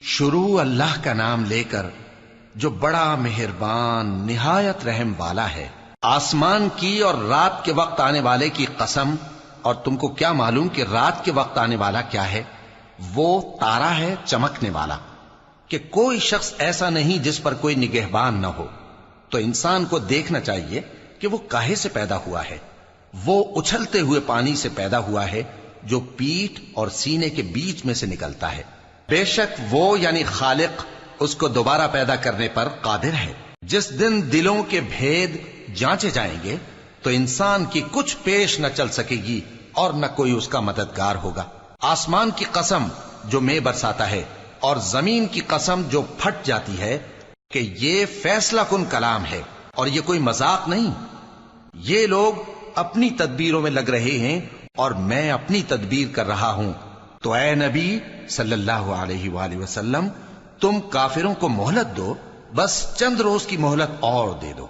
شروع اللہ کا نام لے کر جو بڑا مہربان نہایت رحم والا ہے۔ آسمان کی اور رات کے وقت آنے والے کی قسم، اور تم کو کیا معلوم کہ رات کے وقت آنے والا کیا ہے؟ وہ تارا ہے چمکنے والا، کہ کوئی شخص ایسا نہیں جس پر کوئی نگہبان نہ ہو۔ تو انسان کو دیکھنا چاہیے کہ وہ کاہے سے پیدا ہوا ہے۔ وہ اچھلتے ہوئے پانی سے پیدا ہوا ہے جو پیٹھ اور سینے کے بیچ میں سے نکلتا ہے۔ بے شک وہ یعنی خالق اس کو دوبارہ پیدا کرنے پر قادر ہے۔ جس دن دلوں کے بھید جانچے جائیں گے تو انسان کی کچھ پیش نہ چل سکے گی اور نہ کوئی اس کا مددگار ہوگا۔ آسمان کی قسم جو مے برساتا ہے، اور زمین کی قسم جو پھٹ جاتی ہے، کہ یہ فیصلہ کن کلام ہے اور یہ کوئی مذاق نہیں۔ یہ لوگ اپنی تدبیروں میں لگ رہے ہیں اور میں اپنی تدبیر کر رہا ہوں۔ تو اے نبی صلی اللہ علیہ وآلہ وسلم، تم کافروں کو مہلت دو، بس چند روز کی مہلت اور دے دو۔